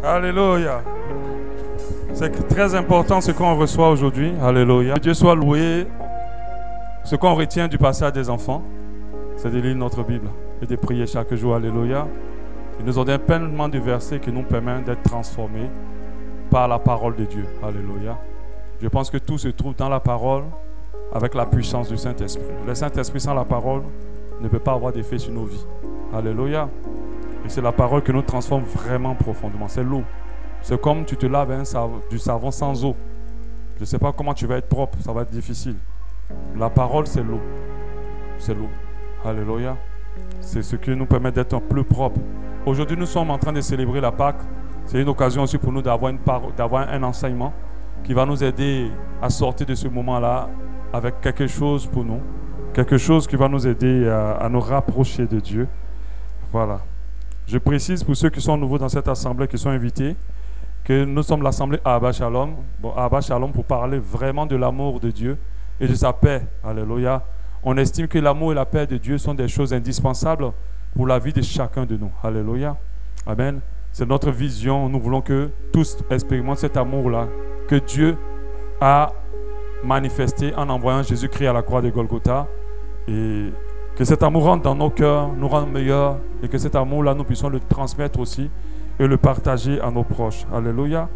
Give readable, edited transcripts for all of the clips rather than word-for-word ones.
Alléluia. C'est très important ce qu'on reçoit aujourd'hui. Alléluia. Que Dieu soit loué. Ce qu'on retient du passage des enfants, c'est de lire notre Bible et de prier chaque jour. Alléluia. Il nous ont donné pleinement de versets qui nous permettent d'être transformés par la parole de Dieu. Alléluia. Je pense que tout se trouve dans la parole avec la puissance du Saint-Esprit. Le Saint-Esprit sans la parole ne peut pas avoir d'effet sur nos vies. Alléluia. Et c'est la parole qui nous transforme vraiment profondément. C'est l'eau. C'est comme tu te laves du savon sans eau. Je ne sais pas comment tu vas être propre, ça va être difficile. La parole, c'est l'eau. C'est l'eau. Alléluia. C'est ce qui nous permet d'être plus propre. Aujourd'hui, nous sommes en train de célébrer la Pâque. C'est une occasion aussi pour nous d'avoir un enseignement qui va nous aider à sortir de ce moment-là avec quelque chose pour nous. Quelque chose qui va nous aider à nous rapprocher de Dieu. Voilà. Je précise pour ceux qui sont nouveaux dans cette assemblée, qui sont invités, que nous sommes l'assemblée Abba Shalom. Bon, Abba Shalom pour parler vraiment de l'amour de Dieu et de sa paix. Alléluia. On estime que l'amour et la paix de Dieu sont des choses indispensables pour la vie de chacun de nous. Alléluia. Amen. C'est notre vision. Nous voulons que tous expérimentent cet amour-là que Dieu a manifesté en envoyant Jésus-Christ à la croix de Golgotha. Et que cet amour rentre dans nos cœurs, nous rende meilleurs, et que cet amour-là, nous puissions le transmettre aussi et le partager à nos proches. Alléluia.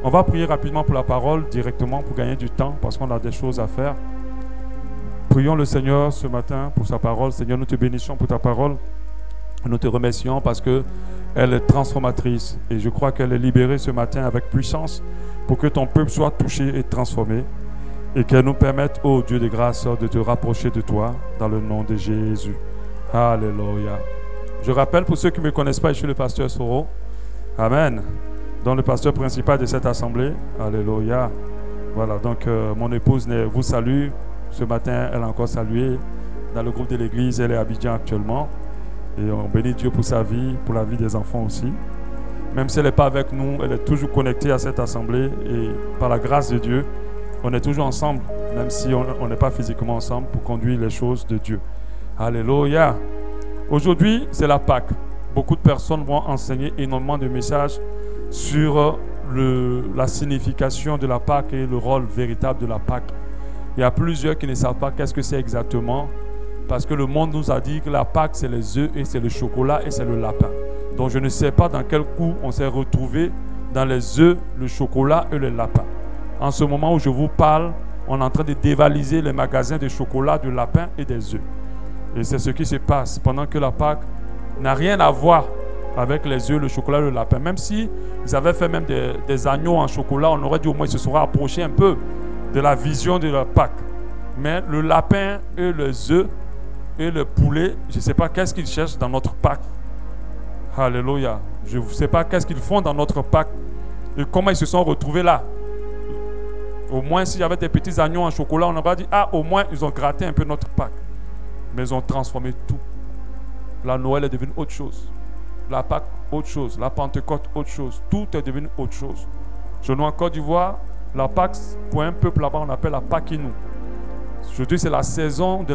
On va prier rapidement pour la parole, directement, pour gagner du temps, parce qu'on a des choses à faire. Prions le Seigneur ce matin pour sa parole. Seigneur, nous te bénissons pour ta parole. Nous te remercions parce qu'elle est transformatrice. Et je crois qu'elle est libérée ce matin avec puissance pour que ton peuple soit touché et transformé. Et qu'elle nous permette, ô Dieu de grâce, de te rapprocher de toi dans le nom de Jésus. Alléluia. Je rappelle pour ceux qui ne me connaissent pas, je suis le pasteur Soro. Amen. Donc le pasteur principal de cette assemblée. Alléluia. Voilà, donc mon épouse vous salue. Ce matin, elle a encore salué dans le groupe de l'église. Elle est à Abidjan actuellement. Et on bénit Dieu pour sa vie, pour la vie des enfants aussi. Même si elle n'est pas avec nous, elle est toujours connectée à cette assemblée. Et par la grâce de Dieu, on est toujours ensemble, même si on n'est pas physiquement ensemble, pour conduire les choses de Dieu. Alléluia. Aujourd'hui, c'est la Pâque. Beaucoup de personnes vont enseigner énormément de messages sur la signification de la Pâque et le rôle véritable de la Pâque. Il y a plusieurs qui ne savent pas qu'est-ce que c'est exactement, parce que le monde nous a dit que la Pâque, c'est les œufs et c'est le chocolat et c'est le lapin. Donc je ne sais pas dans quel coup on s'est retrouvé dans les œufs, le chocolat et le lapin. En ce moment où je vous parle, on est en train de dévaliser les magasins de chocolat, de lapin et des œufs. Et c'est ce qui se passe pendant que la Pâque n'a rien à voir avec les œufs, le chocolat et le lapin. Même si ils avaient fait même des agneaux en chocolat, on aurait dit au moins qu'ils se seraient approchés un peu de la vision de la Pâque. Mais le lapin et les œufs et le poulet, je ne sais pas qu'est-ce qu'ils cherchent dans notre Pâque. Alléluia. Je ne sais pas qu'est-ce qu'ils font dans notre Pâque et comment ils se sont retrouvés là. Au moins, s'il y avait des petits agneaux en chocolat, on aurait dit, ah, au moins, ils ont gratté un peu notre Pâque. Mais ils ont transformé tout. La Noël est devenue autre chose. La Pâque, autre chose. La Pentecôte, autre chose. Tout est devenu autre chose. Chez nous, en Côte d'Ivoire, la Pâque, pour un peuple là-bas, on appelle la Pâquinou. Aujourd'hui, c'est la saison de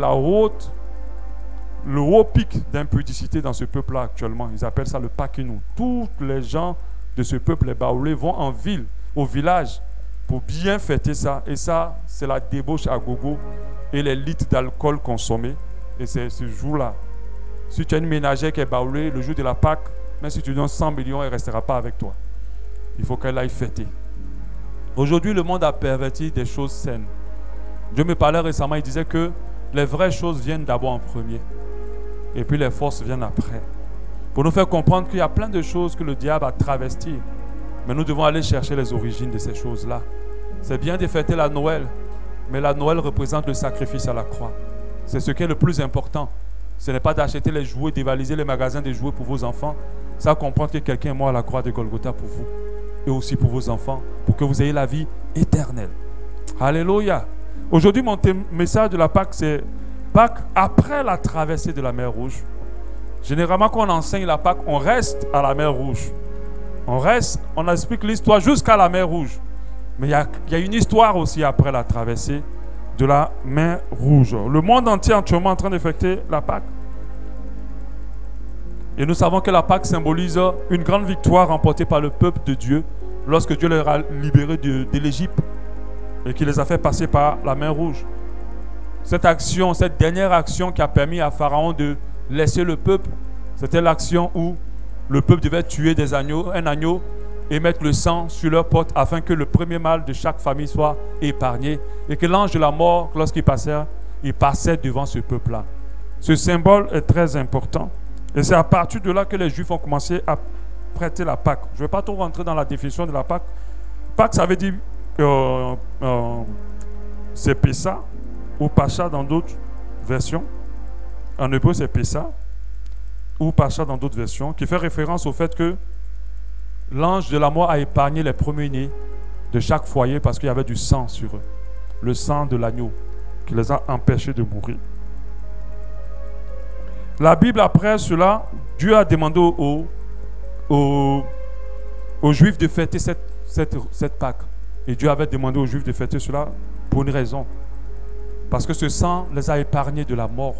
le haut pic d'impudicité dans ce peuple-là actuellement. Ils appellent ça le Pâquinou. Tous les gens de ce peuple, les Baoulés, vont en ville, au village, pour bien fêter ça. Et ça, c'est la débauche à gogo et les litres d'alcool consommés. Et c'est ce jour-là. Si tu as une ménagère qui est baoulée, le jour de la Pâque, même si tu donnes 100 millions, elle ne restera pas avec toi. Il faut qu'elle aille fêter. Aujourd'hui, le monde a perverti des choses saines. Dieu me parlait récemment, il disait que les vraies choses viennent d'abord en premier. Et puis les forces viennent après. Pour nous faire comprendre qu'il y a plein de choses que le diable a travesties. Mais nous devons aller chercher les origines de ces choses-là. C'est bien de fêter la Noël, mais la Noël représente le sacrifice à la croix. C'est ce qui est le plus important. Ce n'est pas d'acheter les jouets, dévaliser les magasins de jouets pour vos enfants. Ça comprendre que quelqu'un est mort à la croix de Golgotha pour vous. Et aussi pour vos enfants, pour que vous ayez la vie éternelle. Alléluia. Aujourd'hui, mon message de la Pâque, c'est Pâque après la traversée de la mer Rouge. Généralement, quand on enseigne la Pâque, on reste à la mer Rouge. On explique l'histoire jusqu'à la mer Rouge. Mais il y a une histoire aussi après la traversée de la mer Rouge. Le monde entier est actuellement en train d'effectuer la Pâque. Et nous savons que la Pâque symbolise une grande victoire remportée par le peuple de Dieu lorsque Dieu les a libérés de l'Égypte et qu'il les a fait passer par la mer Rouge. Cette action, cette dernière action qui a permis à Pharaon de laisser le peuple, c'était l'action où le peuple devait tuer un agneau et mettre le sang sur leur porte afin que le premier mâle de chaque famille soit épargné et que l'ange de la mort, lorsqu'il passait, il passait devant ce peuple-là. Ce symbole est très important. Et c'est à partir de là que les Juifs ont commencé à prêter la Pâque. Je ne vais pas trop rentrer dans la définition de la Pâque. Pâque, ça veut dire c'est Pessa ou Pacha dans d'autres versions. En hébreu, c'est Pessa ou Pacha dans d'autres versions, qui fait référence au fait que l'ange de la mort a épargné les premiers-nés de chaque foyer parce qu'il y avait du sang sur eux. Le sang de l'agneau qui les a empêchés de mourir. La Bible, après cela, Dieu a demandé aux Juifs de fêter cette Pâque. Et Dieu avait demandé aux Juifs de fêter cela pour une raison. Parce que ce sang les a épargnés de la mort.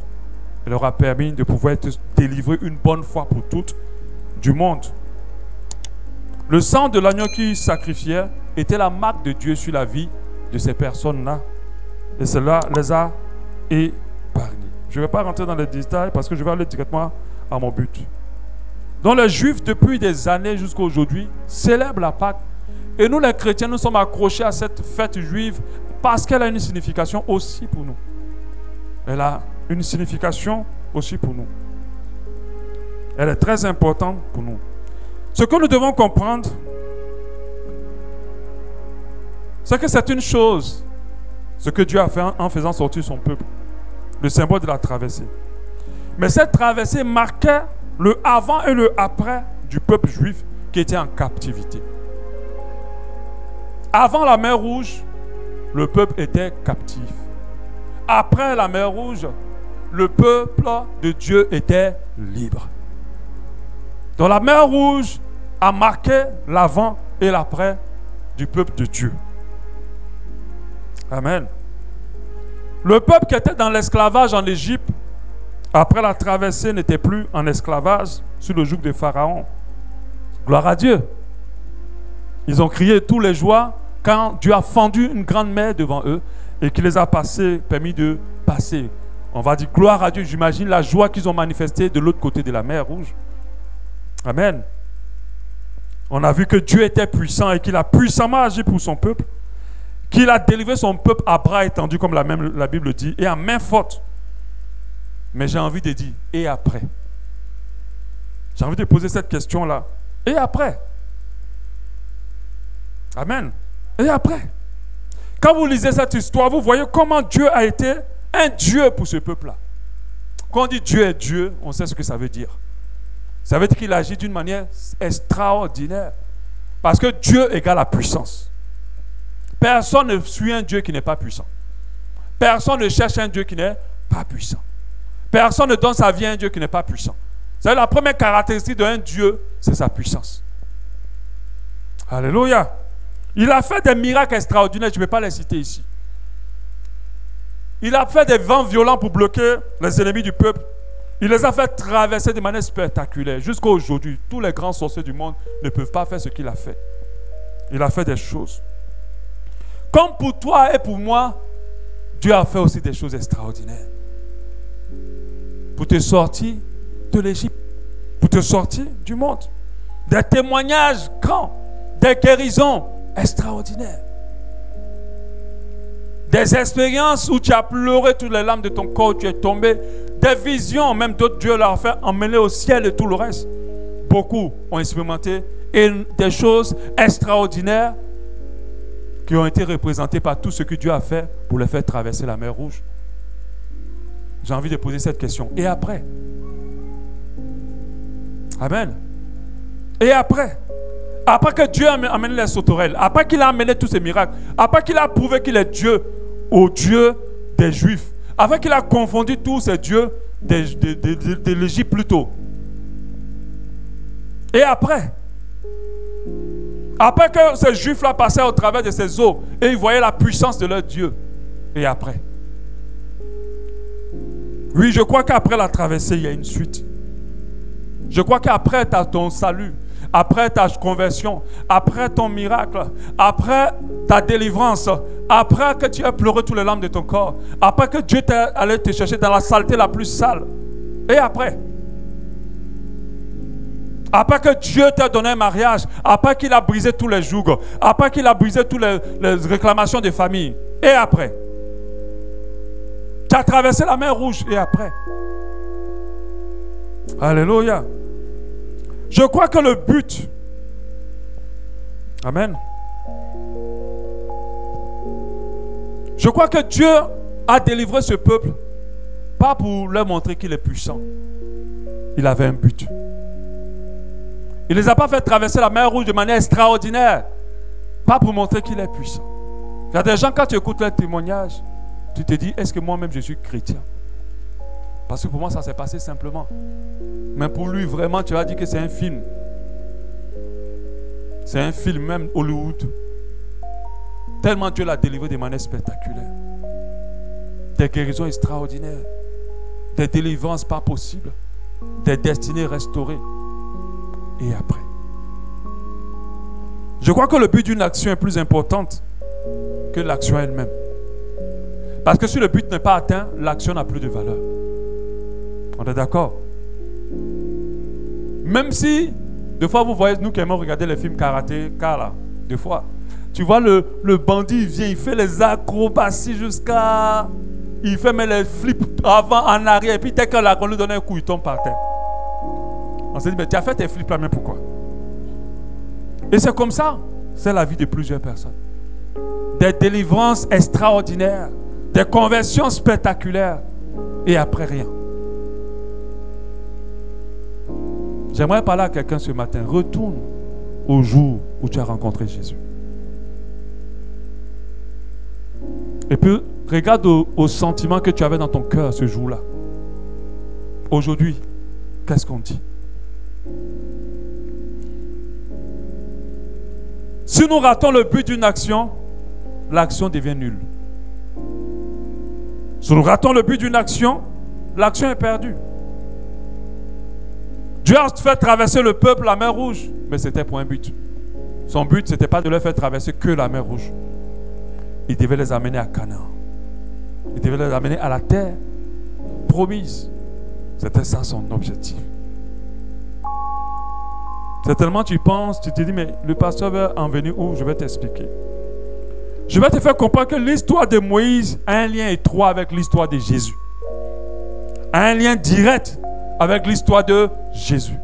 Il leur a permis de pouvoir être délivrés une bonne fois pour toutes du monde. Le sang de l'agneau qui sacrifiait était la marque de Dieu sur la vie de ces personnes-là. Et cela les a épargnés. Je ne vais pas rentrer dans les détails parce que je vais aller directement à mon but. Donc les Juifs, depuis des années jusqu'à aujourd'hui, célèbrent la Pâque. Et nous les chrétiens, nous sommes accrochés à cette fête juive parce qu'elle a une signification aussi pour nous. Elle a une signification aussi pour nous. Elle est très importante pour nous. Ce que nous devons comprendre, c'est que c'est une chose, ce que Dieu a fait en faisant sortir son peuple, le symbole de la traversée. Mais cette traversée marquait le avant et le après du peuple juif qui était en captivité. Avant la mer Rouge, le peuple était captif. Après la mer Rouge, le peuple de Dieu était libre. Donc la mer Rouge a marqué l'avant et l'après du peuple de Dieu. Amen. Le peuple qui était dans l'esclavage en Égypte, après la traversée, n'était plus en esclavage sous le joug de Pharaon. Gloire à Dieu. Ils ont crié tous les jours quand Dieu a fendu une grande mer devant eux et qu'il les a permis de passer. On va dire gloire à Dieu. J'imagine la joie qu'ils ont manifestée de l'autre côté de la mer Rouge. Amen. On a vu que Dieu était puissant et qu'il a puissamment agi pour son peuple. Qu'il a délivré son peuple à bras étendus, comme la Bible dit, et à main forte. Mais j'ai envie de dire, et après? J'ai envie de poser cette question-là. Et après? Amen. Et après? Quand vous lisez cette histoire, vous voyez comment Dieu a été un Dieu pour ce peuple-là. Quand on dit Dieu est Dieu, on sait ce que ça veut dire. Ça veut dire qu'il agit d'une manière extraordinaire. Parce que Dieu égale la puissance. Personne ne suit un Dieu qui n'est pas puissant. Personne ne cherche un Dieu qui n'est pas puissant. Personne ne donne sa vie à un Dieu qui n'est pas puissant. C'est la première caractéristique d'un Dieu, c'est sa puissance. Alléluia. Il a fait des miracles extraordinaires, je ne vais pas les citer ici. Il a fait des vents violents pour bloquer les ennemis du peuple. Il les a fait traverser de manière spectaculaire. Jusqu'à aujourd'hui, tous les grands sorciers du monde ne peuvent pas faire ce qu'il a fait. Il a fait des choses. Comme pour toi et pour moi, Dieu a fait aussi des choses extraordinaires. Pour te sortir de l'Égypte, pour te sortir du monde. Des témoignages grands, des guérisons extraordinaires. Des expériences où tu as pleuré toutes les larmes de ton corps, tu es tombé. Des visions, même d'autres dieux leur ont fait emmener au ciel et tout le reste. Beaucoup ont expérimenté et des choses extraordinaires qui ont été représentées par tout ce que Dieu a fait pour les faire traverser la mer Rouge. J'ai envie de poser cette question. Et après? Amen. Et après? Après que Dieu a amené les sauterelles, après qu'il a amené tous ces miracles, après qu'il a prouvé qu'il est Dieu au Dieu des Juifs, après qu'il a confondu tous ces dieux de l'Égypte plutôt. Et après? Après que ces Juifs-là passaient au travers de ces eaux et ils voyaient la puissance de leur Dieu. Et après? Oui, je crois qu'après la traversée, il y a une suite. Je crois qu'après ton salut, après ta conversion, après ton miracle, après ta délivrance, après que tu aies pleuré tous les larmes de ton corps, après que Dieu t'est allé te chercher dans la saleté la plus sale, et après que Dieu t'a donné un mariage, après qu'il a brisé tous les jougs, après qu'il a brisé toutes les réclamations des familles, et après, tu as traversé la mer Rouge, et après. Alléluia. Je crois que le but, amen, je crois que Dieu a délivré ce peuple, pas pour leur montrer qu'il est puissant. Il avait un but. Il ne les a pas fait traverser la mer Rouge de manière extraordinaire, pas pour montrer qu'il est puissant. Il y a des gens, quand tu écoutes leur témoignage, tu te dis, est-ce que moi-même je suis chrétien? Parce que pour moi, ça s'est passé simplement. Mais pour lui, vraiment, tu vas dire que c'est un film. C'est un film, même Hollywood. Tellement Dieu l'a délivré de manière spectaculaire. Des guérisons extraordinaires. Des délivrances pas possibles. Des destinées restaurées. Et après. Je crois que le but d'une action est plus importante que l'action elle-même. Parce que si le but n'est pas atteint, l'action n'a plus de valeur. On est d'accord? Même si, des fois, vous voyez, nous qui aimons regarder les films karaté, là, des fois, tu vois le bandit, il vient, il fait les acrobaties jusqu'à... Il fait même les flips avant, en arrière, et puis dès qu'on lui donne un coup, il tombe par terre. On se dit, mais tu as fait tes flips là, mais pourquoi? Et c'est comme ça, c'est la vie de plusieurs personnes. Des délivrances extraordinaires, des conversions spectaculaires, et après rien. J'aimerais parler à quelqu'un ce matin. Retourne au jour où tu as rencontré Jésus. Et puis, regarde au sentiment que tu avais dans ton cœur ce jour-là. Aujourd'hui, qu'est-ce qu'on dit? Si nous ratons le but d'une action, l'action devient nulle. Si nous ratons le but d'une action, l'action est perdue. Dieu a fait traverser le peuple la mer Rouge, mais c'était pour un but. Son but, ce n'était pas de leur faire traverser que la mer Rouge. Il devait les amener à Canaan. Il devait les amener à la terre promise. C'était ça son objectif. C'est tellement tu penses, tu te dis, mais le pasteur va en venir où? Je vais t'expliquer. Je vais te faire comprendre que l'histoire de Moïse a un lien étroit avec l'histoire de Jésus. A un lien direct avec l'histoire de Jésus.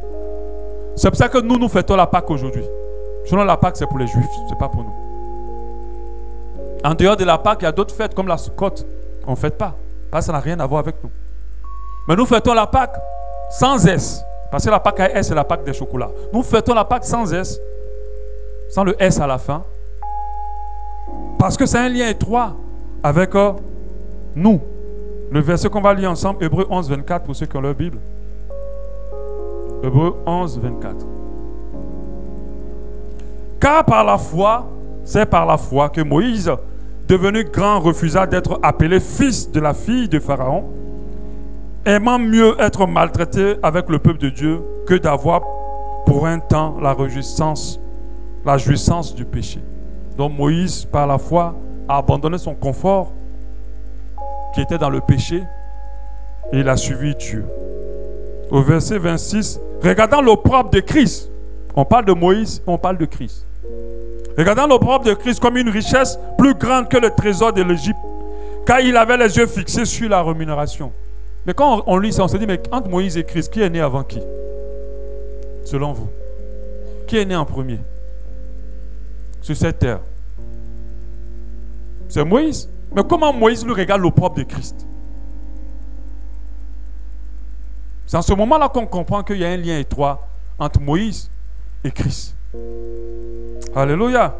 C'est pour ça que nous fêtons la Pâque aujourd'hui. Sinon la Pâque c'est pour les Juifs, c'est pas pour nous. En dehors de la Pâque, il y a d'autres fêtes comme la Soukotte. On ne fête pas. Parce que ça n'a rien à voir avec nous. Mais nous fêtons la Pâque sans S. Parce que la Pâque à S, c'est la Pâque des chocolats. Nous fêtons la Pâque sans S. Sans le S à la fin. Parce que c'est un lien étroit avec nous. Le verset qu'on va lire ensemble, Hébreux 11, 24, pour ceux qui ont leur Bible. Hébreux 11, 24. Car par la foi, c'est par la foi que Moïse, devenu grand, refusa d'être appelé fils de la fille de Pharaon, aimant mieux être maltraité avec le peuple de Dieu que d'avoir pour un temps la jouissance du péché. Donc Moïse, par la foi, a abandonné son confort qui était dans le péché et il a suivi Dieu. Au verset 26, regardant l'opprobre de Christ, on parle de Moïse, on parle de Christ. Regardant l'opprobre de Christ comme une richesse plus grande que le trésor de l'Égypte, car il avait les yeux fixés sur la rémunération. Mais quand on lit ça, on se dit, mais entre Moïse et Christ, qui est né avant qui? Selon vous, qui est né en premier sur cette terre? C'est Moïse. Mais comment Moïse lui regarde l'opprobre de Christ? C'est en ce moment-là qu'on comprend qu'il y a un lien étroit entre Moïse et Christ. Alléluia.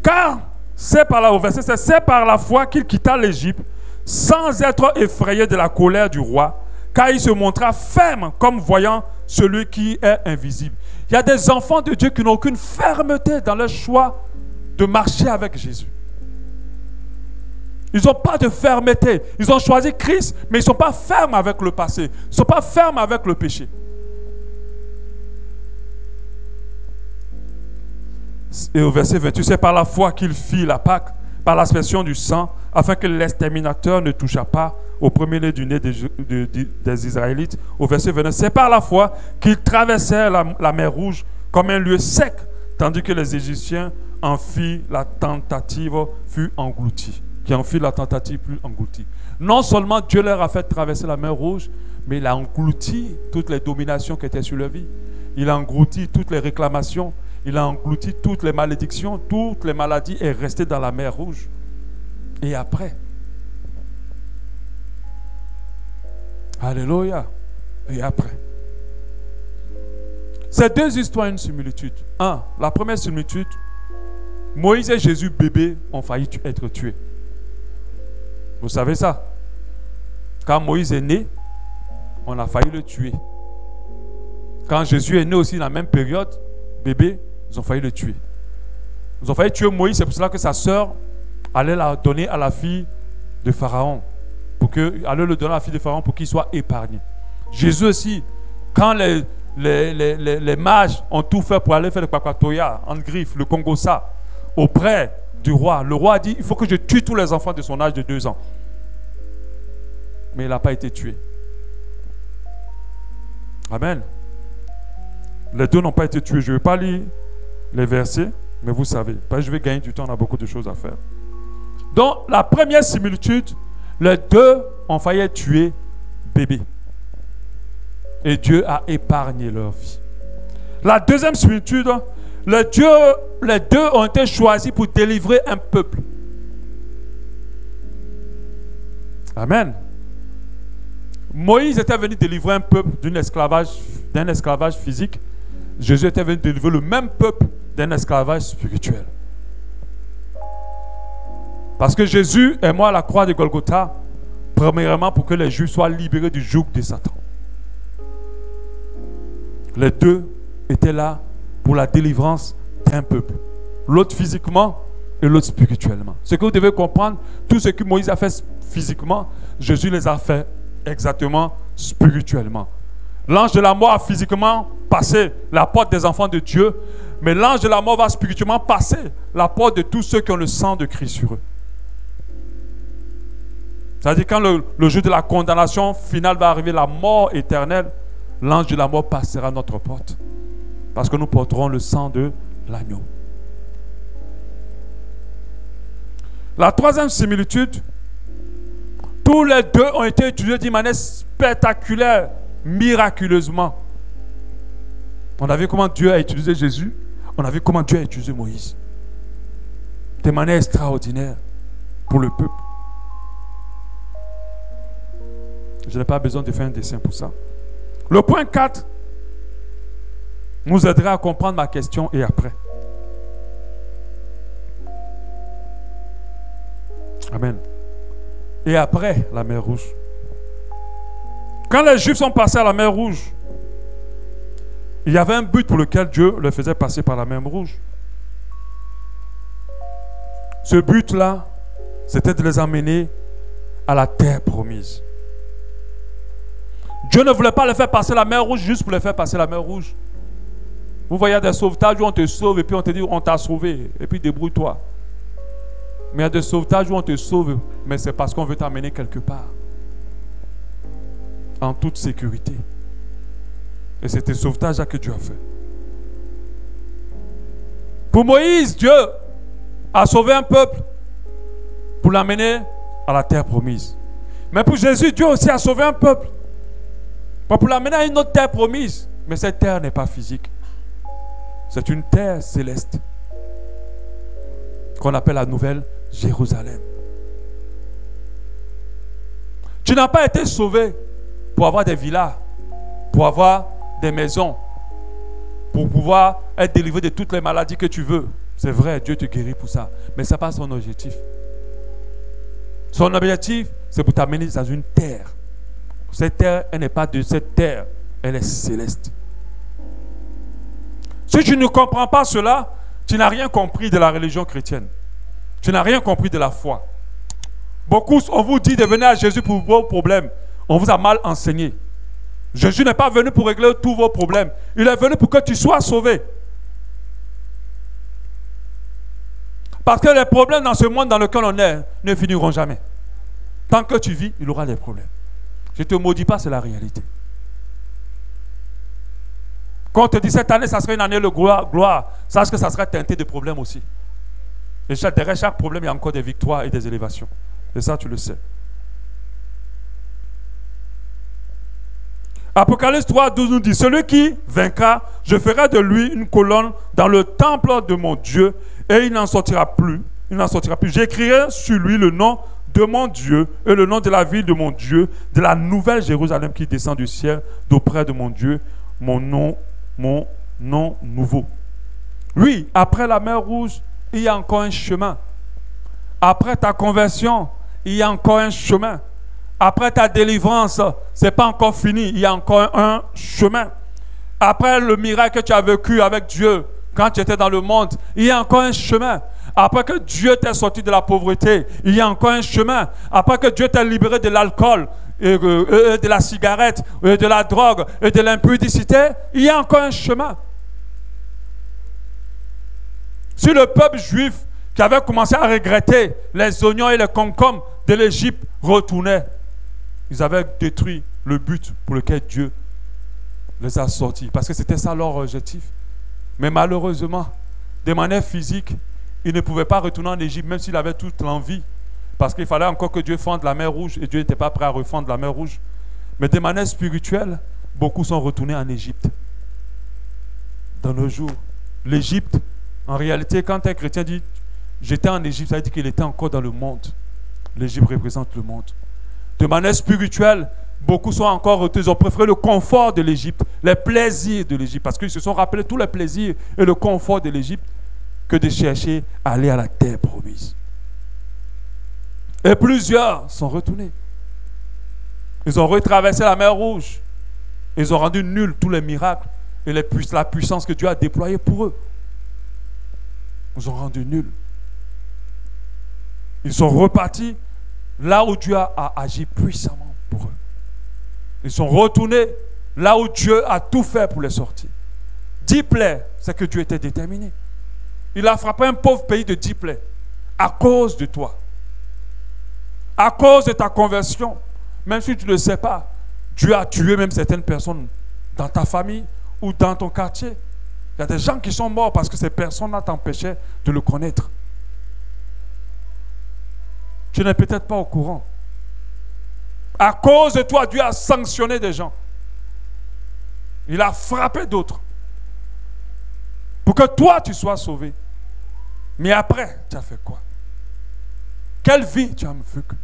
Car c'est par la, au verset 7, c'est par la foi qu'il quitta l'Égypte sans être effrayé de la colère du roi, car il se montra ferme comme voyant celui qui est invisible. Il y a des enfants de Dieu qui n'ont aucune fermeté dans leur choix de marcher avec Jésus. Ils n'ont pas de fermeté. Ils ont choisi Christ, mais ils ne sont pas fermes avec le passé. Ils ne sont pas fermes avec le péché. Et au verset 28, c'est par la foi qu'il fit la Pâque, par l'aspersion du sang, afin que l'exterminateur ne touchât pas au premier-né du nez des Israélites. Au verset 29, c'est par la foi qu'ils traversèrent la mer Rouge comme un lieu sec, tandis que les Égyptiens en firent la tentative, fut englouti. Qui en fit la tentative, fut englouti. Non seulement Dieu leur a fait traverser la mer Rouge, mais il a englouti toutes les dominations qui étaient sur leur vie. Il a englouti toutes les réclamations. Il a englouti toutes les malédictions, toutes les maladies et est resté dans la mer Rouge. Et après, alléluia, et après. Ces deux histoires ont une similitude. La première similitude, Moïse et Jésus, bébé, ont failli être tués. Vous savez ça? Quand Moïse est né, on a failli le tuer. Quand Jésus est né aussi dans la même période, bébé, ils ont failli le tuer. Ils ont failli tuer Moïse, c'est pour cela que sa sœur allait la donner à la fille de Pharaon. Allait le donner à la fille de Pharaon pour qu'il soit épargné. Jésus aussi, quand les mages ont tout fait pour aller faire le Kwakatoya, en griffe, le Congo-ça, auprès du roi, le roi a dit, il faut que je tue tous les enfants de son âge de 2 ans. Mais il n'a pas été tué. Amen. Les deux n'ont pas été tués. Je ne vais pas lire les versets, mais vous savez, je vais gagner du temps, on a beaucoup de choses à faire. Donc, la première similitude, les deux ont failli être tués bébés. Et Dieu a épargné leur vie. La deuxième similitude, les deux ont été choisis pour délivrer un peuple. Amen. Moïse était venu délivrer un peuple d'un esclavage physique. Jésus était venu délivrer le même peuple d'un esclavage spirituel. Parce que Jésus est mort à la croix de Golgotha, premièrement pour que les Juifs soient libérés du joug de Satan. Les deux étaient là pour la délivrance d'un peuple. L'autre physiquement et l'autre spirituellement. Ce que vous devez comprendre, tout ce que Moïse a fait physiquement, Jésus les a fait exactement spirituellement. L'ange de la mort a physiquement passé la porte des enfants de Dieu, mais l'ange de la mort va spirituellement passer la porte de tous ceux qui ont le sang de Christ sur eux. C'est-à-dire quand le jour de la condamnation finale va arriver, la mort éternelle, l'ange de la mort passera à notre porte. Parce que nous porterons le sang de l'agneau. La troisième similitude, tous les deux ont été utilisés d'une manière spectaculaire, miraculeusement. On a vu comment Dieu a utilisé Jésus, on a vu comment Dieu a utilisé Moïse. De manière extraordinaire pour le peuple. Je n'ai pas besoin de faire un dessin pour ça. Le point 4 nous aidera à comprendre ma question et après. Amen. Et après la mer Rouge. Quand les Juifs sont passés à la mer Rouge, il y avait un but pour lequel Dieu les faisait passer par la mer Rouge. Ce but-là, c'était de les emmener à la terre promise. Dieu ne voulait pas les faire passer la mer Rouge juste pour les faire passer la mer Rouge. Vous voyez des sauvetages où on te sauve et puis on te dit on t'a sauvé et puis débrouille-toi. Mais il y a des sauvetages où on te sauve, mais c'est parce qu'on veut t'amener quelque part. En toute sécurité. Et c'était ce sauvetage-là que Dieu a fait. Pour Moïse, Dieu a sauvé un peuple pour l'amener à la terre promise. Mais pour Jésus, Dieu aussi a sauvé un peuple pour l'amener à une autre terre promise. Mais cette terre n'est pas physique. C'est une terre céleste qu'on appelle la Nouvelle Jérusalem. Tu n'as pas été sauvé pour avoir des villas, pour avoir des maisons, pour pouvoir être délivré de toutes les maladies que tu veux. C'est vrai, Dieu te guérit pour ça. Mais ce n'est pas son objectif. Son objectif, c'est pour t'amener dans une terre. Cette terre, elle n'est pas de cette terre, elle est céleste. Si tu ne comprends pas cela, tu n'as rien compris de la religion chrétienne. Tu n'as rien compris de la foi. Beaucoup, on vous dit de venir à Jésus pour vos problèmes. On vous a mal enseigné. Jésus n'est pas venu pour régler tous vos problèmes. Il est venu pour que tu sois sauvé. Parce que les problèmes dans ce monde dans lequel on est ne finiront jamais. Tant que tu vis, il y aura des problèmes. Je ne te maudis pas, c'est la réalité. Quand on te dit cette année, ça serait une année de gloire, sache que ça sera teinté de problèmes aussi. Et derrière chaque problème, il y a encore des victoires et des élévations. Et ça, tu le sais. Apocalypse 3:12 nous dit, celui qui vaincra, je ferai de lui une colonne dans le temple de mon Dieu et il n'en sortira plus. Il n'en sortira plus. J'écrirai sur lui le nom de mon Dieu et le nom de la ville de mon Dieu, de la nouvelle Jérusalem qui descend du ciel d'auprès de mon Dieu, mon nom nouveau. Oui, après la mer Rouge, il y a encore un chemin. Après ta conversion, il y a encore un chemin. Après ta délivrance, ce n'est pas encore fini. Il y a encore un chemin. Après le miracle que tu as vécu avec Dieu, quand tu étais dans le monde, il y a encore un chemin. Après que Dieu t'ait sorti de la pauvreté, il y a encore un chemin. Après que Dieu t'ait libéré de l'alcool, de la cigarette, de la drogue, et de l'impudicité, il y a encore un chemin. Si le peuple juif qui avait commencé à regretter les oignons et les concombres de l'Égypte retournait, ils avaient détruit le but pour lequel Dieu les a sortis. Parce que c'était ça leur objectif. Mais malheureusement, de manière physique, ils ne pouvaient pas retourner en Égypte, même s'il avait toute l'envie. Parce qu'il fallait encore que Dieu fende la mer Rouge, et Dieu n'était pas prêt à refendre la mer Rouge. Mais de manière spirituelle, beaucoup sont retournés en Égypte. Dans nos jours, l'Égypte, en réalité, quand un chrétien dit « j'étais en Égypte », ça veut dire qu'il était encore dans le monde. L'Égypte représente le monde. De manière spirituelle, beaucoup sont encore retenus. Ils ont préféré le confort de l'Égypte, les plaisirs de l'Égypte, parce qu'ils se sont rappelés tous les plaisirs et le confort de l'Égypte que de chercher à aller à la terre promise. Et plusieurs sont retournés. Ils ont retraversé la mer Rouge. Ils ont rendu nuls tous les miracles et la puissance que Dieu a déployée pour eux. Ils ont rendu nuls. Ils sont repartis là où Dieu a agi puissamment pour eux. Ils sont retournés là où Dieu a tout fait pour les sortir. 10 plaies, c'est que Dieu était déterminé. Il a frappé un pauvre pays de 10 plaies à cause de toi. À cause de ta conversion. Même si tu ne le sais pas, Dieu a tué même certaines personnes dans ta famille ou dans ton quartier. Il y a des gens qui sont morts parce que ces personnes-là t'empêchaient de le connaître. Tu n'es peut-être pas au courant. À cause de toi, Dieu a sanctionné des gens. Il a frappé d'autres. Pour que toi, tu sois sauvé. Mais après, tu as fait quoi? Quelle vie tu as vécu?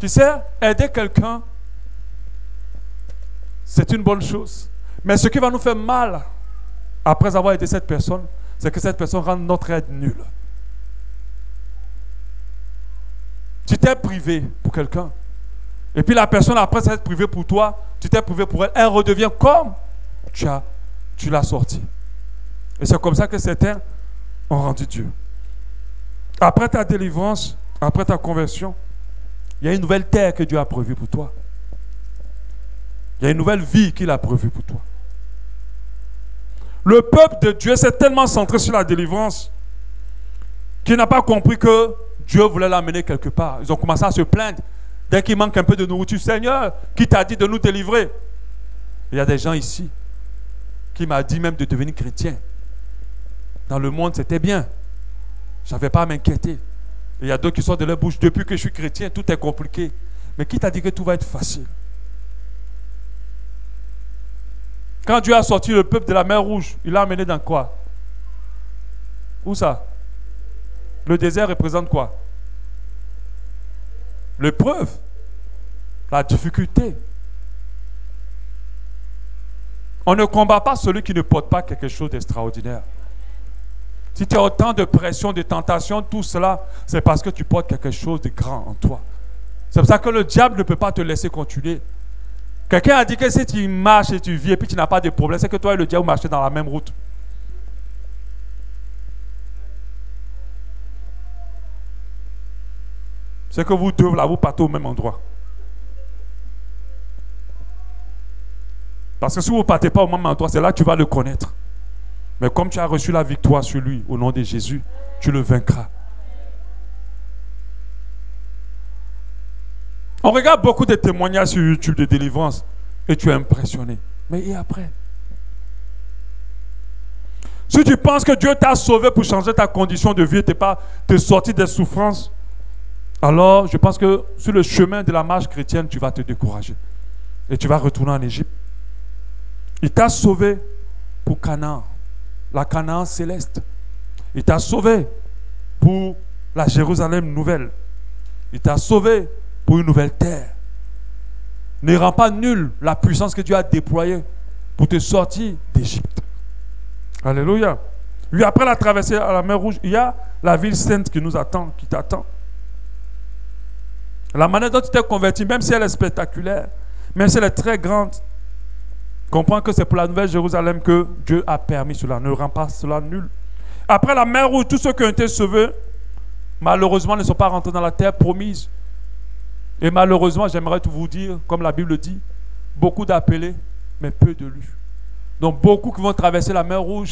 Tu sais, aider quelqu'un, c'est une bonne chose. Mais ce qui va nous faire mal, après avoir aidé cette personne, c'est que cette personne rend notre aide nulle. Tu t'es privé pour quelqu'un. Et puis la personne, après s'être privée pour toi, tu t'es privé pour elle. Elle redevient comme tu l'as sortie. Et c'est comme ça que certains ont rendu Dieu. Après ta délivrance, après ta conversion, il y a une nouvelle terre que Dieu a prévue pour toi. Il y a une nouvelle vie qu'il a prévue pour toi. Le peuple de Dieu s'est tellement centré sur la délivrance qu'il n'a pas compris que Dieu voulait l'amener quelque part. Ils ont commencé à se plaindre dès qu'il manque un peu de nourriture. Seigneur, qui t'a dit de nous délivrer? Il y a des gens ici qui m'ont dit même de devenir chrétien. Dans le monde, c'était bien. Je n'avais pas à m'inquiéter. Et il y a d'autres qui sortent de leur bouche. Depuis que je suis chrétien, tout est compliqué. Mais qui t'a dit que tout va être facile? Quand Dieu a sorti le peuple de la mer Rouge, il l'a amené dans quoi? Où ça? Le désert représente quoi? L'épreuve, la difficulté. On ne combat pas celui qui ne porte pas quelque chose d'extraordinaire. Si tu as autant de pression, de tentation, tout cela, c'est parce que tu portes quelque chose de grand en toi. C'est pour ça que le diable ne peut pas te laisser continuer. Quelqu'un a dit que si tu marches et tu vis et puis tu n'as pas de problème, c'est que toi et le diable marchez dans la même route. C'est que vous deux, là, vous partez au même endroit. Parce que si vous ne partez pas au même endroit, c'est là que tu vas le connaître. Mais comme tu as reçu la victoire sur lui, au nom de Jésus, tu le vaincras. On regarde beaucoup de témoignages sur YouTube de délivrance et tu es impressionné. Mais et après? Si tu penses que Dieu t'a sauvé pour changer ta condition de vie et te sortir des souffrances, alors je pense que sur le chemin de la marche chrétienne, tu vas te décourager. Et tu vas retourner en Égypte. Il t'a sauvé pour Canaan, la Canaan céleste. Il t'a sauvé pour la Jérusalem nouvelle. Il t'a sauvé pour une nouvelle terre. Ne rend pas nulle la puissance que Dieu a déployée pour te sortir d'Égypte. Alléluia. Lui, après la traversée à la mer Rouge, il y a la ville sainte qui nous attend, qui t'attend. La manière dont tu t'es converti, même si elle est spectaculaire, même si elle est très grande, comprends que c'est pour la nouvelle Jérusalem que Dieu a permis cela. Ne rend pas cela nul. Après la mer Rouge, tous ceux qui ont été sauvés, malheureusement, ne sont pas rentrés dans la terre promise. Et malheureusement, j'aimerais tout vous dire, comme la Bible dit, beaucoup d'appelés, mais peu d'élus. Donc beaucoup qui vont traverser la mer Rouge,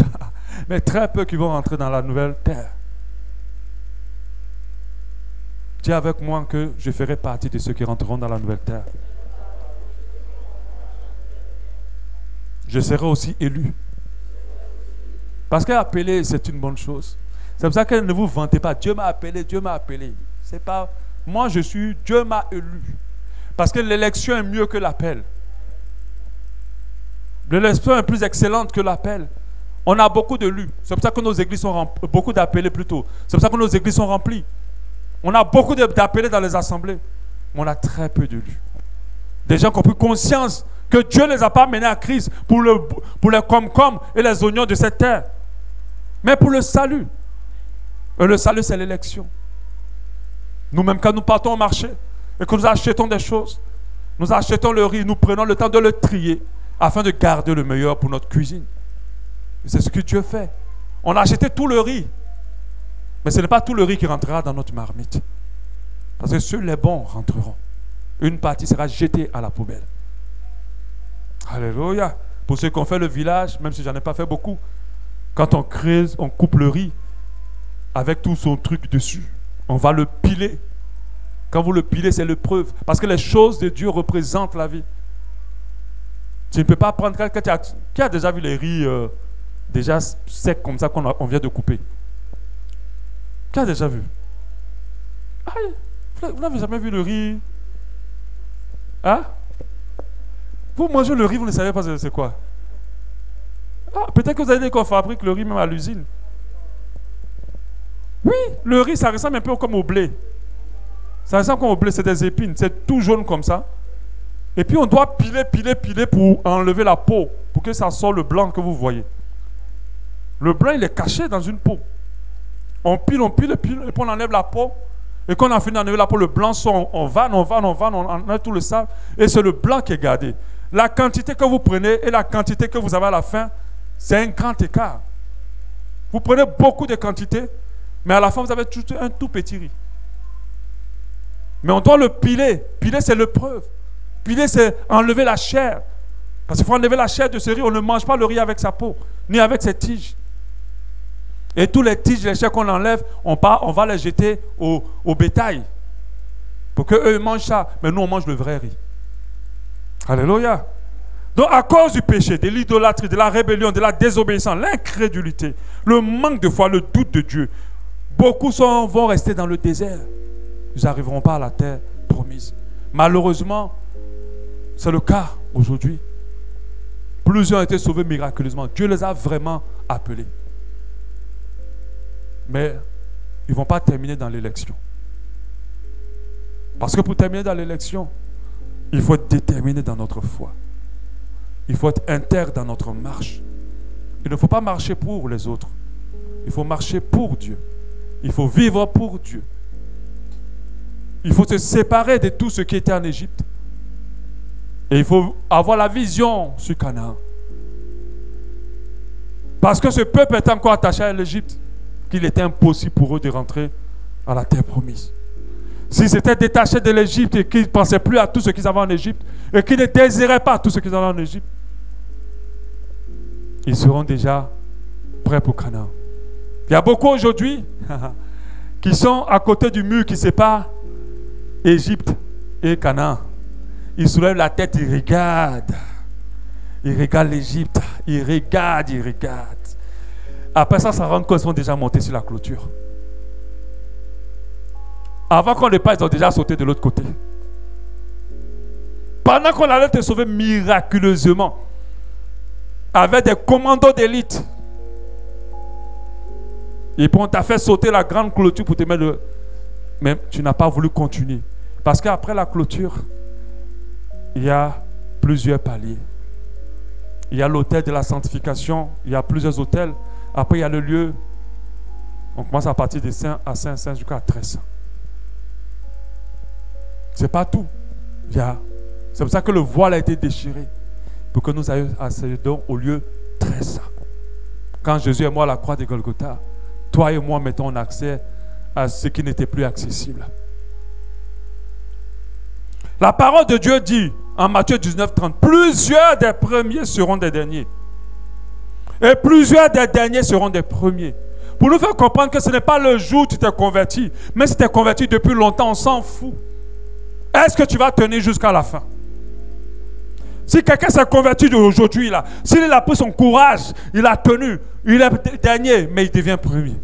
mais très peu qui vont rentrer dans la nouvelle terre. Dis avec moi que je ferai partie de ceux qui rentreront dans la nouvelle terre. Je serai aussi élu. Parce qu'appeler, c'est une bonne chose. C'est pour ça que ne vous vantez pas. Dieu m'a appelé, Dieu m'a appelé. C'est pas... Moi, je suis... Dieu m'a élu. Parce que l'élection est mieux que l'appel. L'élection est plus excellente que l'appel. On a beaucoup d'élus. C'est pour ça que nos églises sont remplies. Beaucoup d'appelés plutôt. C'est pour ça que nos églises sont remplies. On a beaucoup d'appelés dans les assemblées. Mais on a très peu d'élus. Des gens qui ont pris conscience que Dieu ne les a pas menés à Christ pour les com-com et les oignons de cette terre. Mais pour le salut. Et le salut, c'est l'élection. Nous-mêmes, quand nous partons au marché et que nous achetons des choses, nous achetons le riz, nous prenons le temps de le trier afin de garder le meilleur pour notre cuisine. C'est ce que Dieu fait. On a acheté tout le riz. Mais ce n'est pas tout le riz qui rentrera dans notre marmite. Parce que seuls les bons rentreront. Une partie sera jetée à la poubelle. Alléluia. Pour ceux qui ont fait le village, même si je n'en ai pas fait beaucoup, quand on creuse, on coupe le riz avec tout son truc dessus. On va le piler. Quand vous le pilez, c'est l'épreuve. Parce que les choses de Dieu représentent la vie. Tu ne peux pas prendre quelqu'un qui a déjà vu les riz déjà secs comme ça qu'on vient de couper. Qui a déjà vu? Aïe, vous n'avez jamais vu le riz? Hein? Vous mangez le riz, vous ne savez pas c'est quoi? Ah, peut-être que vous avez dit qu'on fabrique le riz même à l'usine. Oui, le riz, ça ressemble un peu comme au blé. Ça ressemble comme au blé, c'est des épines, c'est tout jaune comme ça. Et puis on doit piler pour enlever la peau, pour que ça sorte le blanc que vous voyez. Le blanc, il est caché dans une peau. On pile, et puis on enlève la peau. Et quand on a fini d'enlever la peau, le blanc sort, on enlève tout le sable. Et c'est le blanc qui est gardé. La quantité que vous prenez et la quantité que vous avez à la fin, c'est un grand écart. Vous prenez beaucoup de quantité, mais à la fin, vous avez un tout petit riz. Mais on doit le piler. Piler, c'est l'épreuve. Piler, c'est enlever la chair. Parce qu'il faut enlever la chair de ce riz. On ne mange pas le riz avec sa peau, ni avec ses tiges. Et tous les tiges, les chairs qu'on enlève, on va les jeter au bétail. Pour qu'eux mangent ça. Mais nous, on mange le vrai riz. Alléluia. Donc, à cause du péché, de l'idolâtrie, de la rébellion, de la désobéissance, l'incrédulité, le manque de foi, le doute de Dieu, beaucoup vont rester dans le désert. Ils n'arriveront pas à la terre promise. Malheureusement, c'est le cas aujourd'hui. Plusieurs ont été sauvés miraculeusement. Dieu les a vraiment appelés. Mais ils ne vont pas terminer dans l'élection. Parce que pour terminer dans l'élection, il faut être déterminé dans notre foi. Il faut être intègre dans notre marche. Il ne faut pas marcher pour les autres. Il faut marcher pour Dieu. Il faut vivre pour Dieu. Il faut se séparer de tout ce qui était en Égypte. Et il faut avoir la vision sur Canaan. Parce que ce peuple est encore attaché à l'Égypte, qu'il était impossible pour eux de rentrer à la terre promise. S'ils étaient détachés de l'Égypte et qu'ils ne pensaient plus à tout ce qu'ils avaient en Égypte et qu'ils ne désiraient pas tout ce qu'ils avaient en Égypte, ils seront déjà prêt pour Canaan. Il y a beaucoup aujourd'hui qui sont à côté du mur qui sépare Égypte et Canaan. Ils soulèvent la tête, ils regardent. Ils regardent l'Égypte. Ils regardent, ils regardent. Après ça, ça rend compte qu'ils sont déjà montés sur la clôture. Avant qu'on ne passe, ils ont déjà sauté de l'autre côté. Pendant qu'on allait te sauver miraculeusement, avec des commandos d'élite, et puis on t'a fait sauter la grande clôture pour te mettre le... Mais tu n'as pas voulu continuer. Parce qu'après la clôture, il y a plusieurs paliers. Il y a l'autel de la sanctification, il y a plusieurs autels. Après, il y a le lieu. On commence à partir de saint à saint, saint jusqu'à très saint. Ce n'est pas tout. C'est pour ça que le voile a été déchiré. Pour que nous accédions au lieu très saint. Quand Jésus est mort à la croix de Golgotha, toi et moi mettons accès à ce qui n'était plus accessible. La parole de Dieu dit en Matthieu 19, 30, plusieurs des premiers seront des derniers. Et plusieurs des derniers seront des premiers. Pour nous faire comprendre que ce n'est pas le jour où tu t'es converti, mais si tu t'es converti depuis longtemps, on s'en fout. Est-ce que tu vas tenir jusqu'à la fin? Si quelqu'un s'est converti aujourd'hui, là, s'il a pris son courage, il a tenu, il est dernier, mais il devient premier.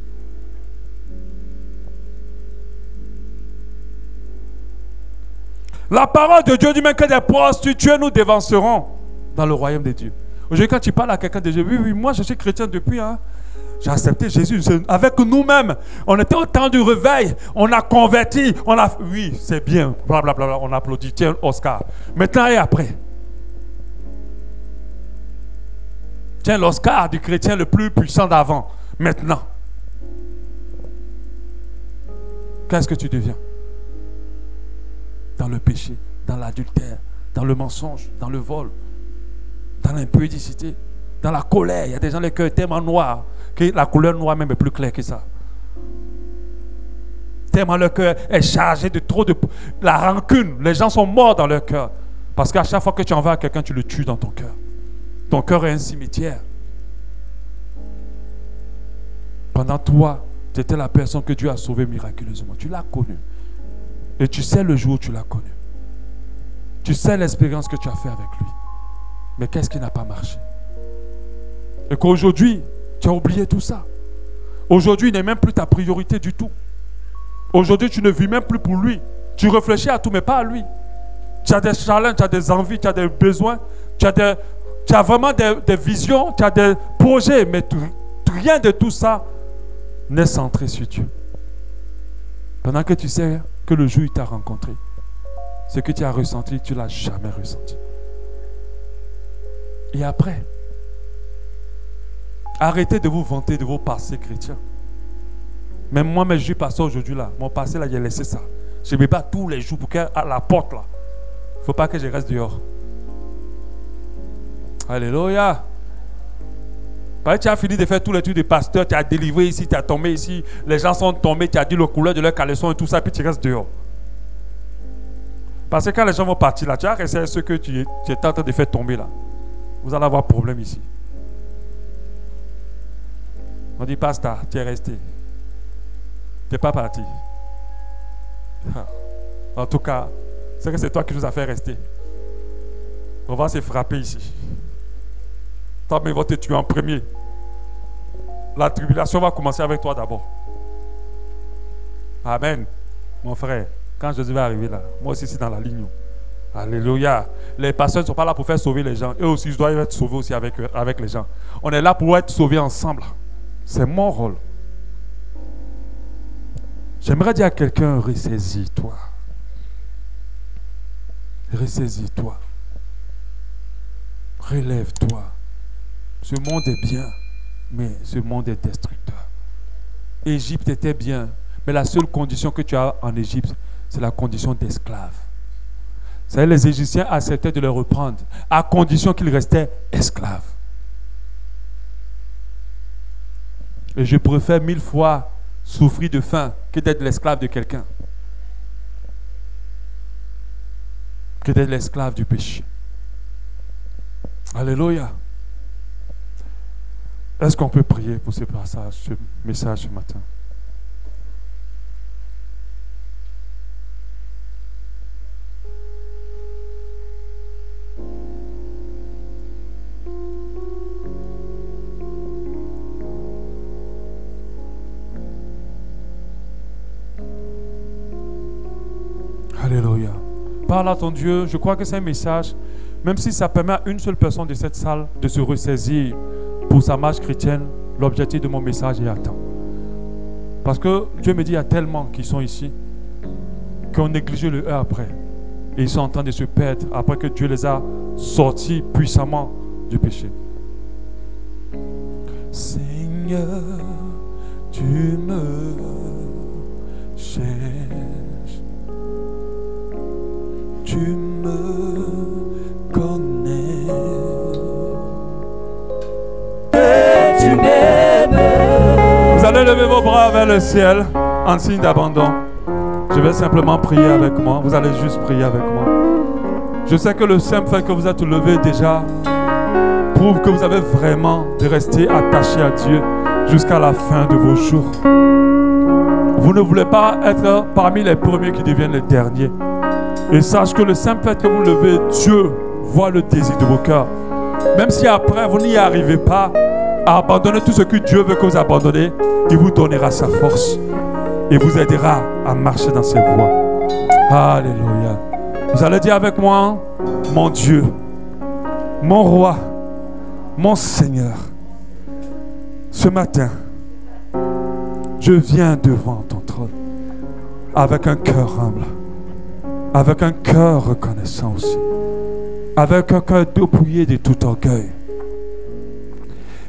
La parole de Dieu dit même que des prostituées nous dévanceront dans le royaume de Dieu. Aujourd'hui, quand tu parles à quelqu'un de Dieu, oui, moi je suis chrétien depuis, j'ai accepté Jésus. Avec nous-mêmes, on était au temps du réveil, on a converti, oui, c'est bien, blablabla, on applaudit, tiens, Oscar. Maintenant et après. Tiens, l'Oscar du chrétien le plus puissant d'avant. Maintenant. Qu'est-ce que tu deviens? Dans le péché, dans l'adultère, dans le mensonge, dans le vol, dans l'impudicité, dans la colère. Il y a des gens, les cœurs tellement noirs que la couleur noire même est plus claire que ça. Tellement leur cœur est chargé de trop de... La rancune, les gens sont morts dans leur cœur. Parce qu'à chaque fois que tu en vas à quelqu'un, tu le tues dans ton cœur. Ton cœur est un cimetière. Pendant toi, tu étais la personne que Dieu a sauvée miraculeusement. Tu l'as connue. Et tu sais le jour où tu l'as connu. Tu sais l'expérience que tu as fait avec lui. Mais qu'est-ce qui n'a pas marché? Et qu'aujourd'hui, tu as oublié tout ça. Aujourd'hui, il n'est même plus ta priorité du tout. Aujourd'hui, tu ne vis même plus pour lui. Tu réfléchis à tout, mais pas à lui. Tu as des challenges, tu as des envies, tu as des besoins, tu as vraiment des visions, tu as des projets, mais rien de tout ça n'est centré sur Dieu. Pendant que tu sais que le jour où il t'a rencontré, ce que tu as ressenti, tu ne l'as jamais ressenti. Et après, arrêtez de vous vanter de vos passés chrétiens. Même moi, je suis passé aujourd'hui là. Mon passé là, j'ai laissé ça. Je ne me bats tous les jours pour qu'à la porte là. Il ne faut pas que je reste dehors. Alléluia. Tu as fini de faire tous les trucs de pasteur, tu as délivré ici, tu as tombé ici, les gens sont tombés, tu as dit la couleur de leur caleçon et tout ça, puis tu restes dehors. Parce que quand les gens vont partir là, tu as resté ce que tu es en train de faire tomber là. Vous allez avoir problème ici. On dit, pasteur, tu es resté. Tu n'es pas parti. En tout cas, c'est que c'est toi qui nous as fait rester. On va se frapper ici. Toi, mais ils vont te tuer en premier. La tribulation va commencer avec toi d'abord. Amen. Mon frère, quand Jésus va arriver là, moi aussi c'est dans la ligne. Alléluia. Les pasteurs ne sont pas là pour faire sauver les gens. Eux aussi, ils doivent être sauvés aussi avec les gens. On est là pour être sauvés ensemble. C'est mon rôle. J'aimerais dire à quelqu'un, ressaisis-toi. Ressaisis-toi. Relève-toi. Ce monde est bien, mais ce monde est destructeur. Égypte était bien, mais la seule condition que tu as en Égypte, c'est la condition d'esclave. Vous savez, les Égyptiens acceptaient de les reprendre, à condition qu'ils restaient esclaves. Et je préfère 1000 fois souffrir de faim que d'être l'esclave de quelqu'un. Que d'être l'esclave du péché. Alléluia. Est-ce qu'on peut prier pour ce passage, ce message ce matin? Alléluia. Parle à ton Dieu. Je crois que c'est un message, même si ça permet à une seule personne de cette salle de se ressaisir pour sa marche chrétienne, l'objectif de mon message est atteint. Parce que Dieu me dit, il y a tellement qui sont ici, qui ont négligé le heure après. Et ils sont en train de se perdre après que Dieu les a sortis puissamment du péché. Seigneur, tu me cherches. Tu me connais. Et tu m'aimes. Vous allez lever vos bras vers le ciel en signe d'abandon. Je vais simplement prier avec moi. Vous allez juste prier avec moi. Je sais que le simple fait que vous êtes levé déjà prouve que vous avez vraiment de rester attaché à Dieu jusqu'à la fin de vos jours. Vous ne voulez pas être parmi les premiers qui deviennent les derniers. Et sache que le simple fait que vous levez, Dieu voit le désir de vos cœurs. Même si après vous n'y arrivez pas à abandonner tout ce que Dieu veut que vous abandonnez, il vous donnera sa force et vous aidera à marcher dans ses voies. Alléluia. Vous allez dire avec moi, mon Dieu, mon roi, mon Seigneur, ce matin, je viens devant ton trône avec un cœur humble. Avec un cœur reconnaissant aussi. Avec un cœur dépouillé de tout orgueil.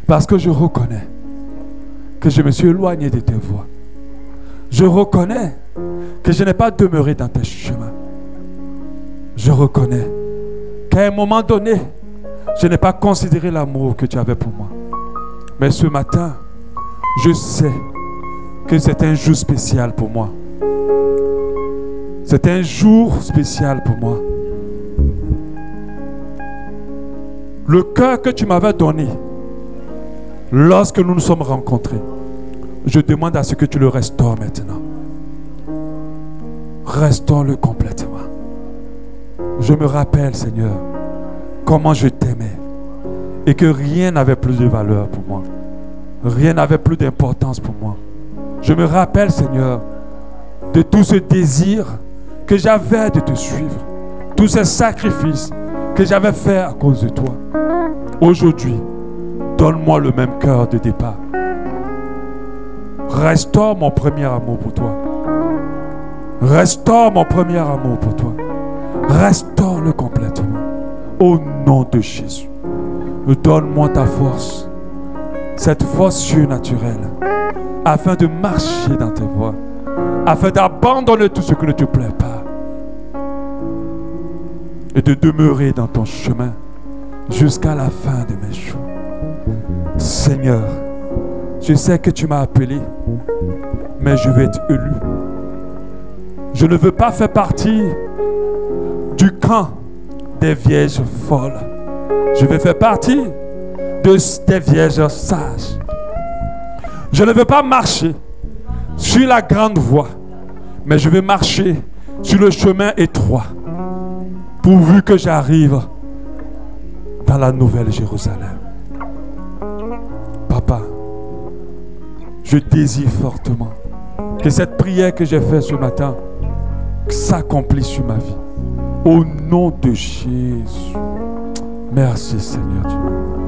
Parce que je reconnais que je me suis éloigné de tes voies. Je reconnais que je n'ai pas demeuré dans tes chemins. Je reconnais qu'à un moment donné, je n'ai pas considéré l'amour que tu avais pour moi. Mais ce matin, je sais que c'est un jour spécial pour moi. C'est un jour spécial pour moi. Le cœur que tu m'avais donné lorsque nous nous sommes rencontrés, je demande à ce que tu le restaures maintenant. Restaure-le complètement. Je me rappelle, Seigneur, comment je t'aimais et que rien n'avait plus de valeur pour moi. Rien n'avait plus d'importance pour moi. Je me rappelle, Seigneur, de tout ce désir que j'avais de te suivre, tous ces sacrifices que j'avais faits à cause de toi. Aujourd'hui, donne-moi le même cœur de départ. Restaure mon premier amour pour toi. Restaure mon premier amour pour toi. Restaure-le complètement. Au nom de Jésus. Donne-moi ta force, cette force surnaturelle, afin de marcher dans tes voies, afin d'abandonner tout ce qui ne te plaît pas et de demeurer dans ton chemin jusqu'à la fin de mes jours. Seigneur, je sais que tu m'as appelé, mais je veux être élu. Je ne veux pas faire partie du camp des vierges folles. Je veux faire partie des vierges sages. Je ne veux pas marcher sur la grande voie, mais je veux marcher sur le chemin étroit, pourvu que j'arrive dans la nouvelle Jérusalem. Papa, je désire fortement que cette prière que j'ai faite ce matin s'accomplisse sur ma vie. Au nom de Jésus. Merci Seigneur Dieu.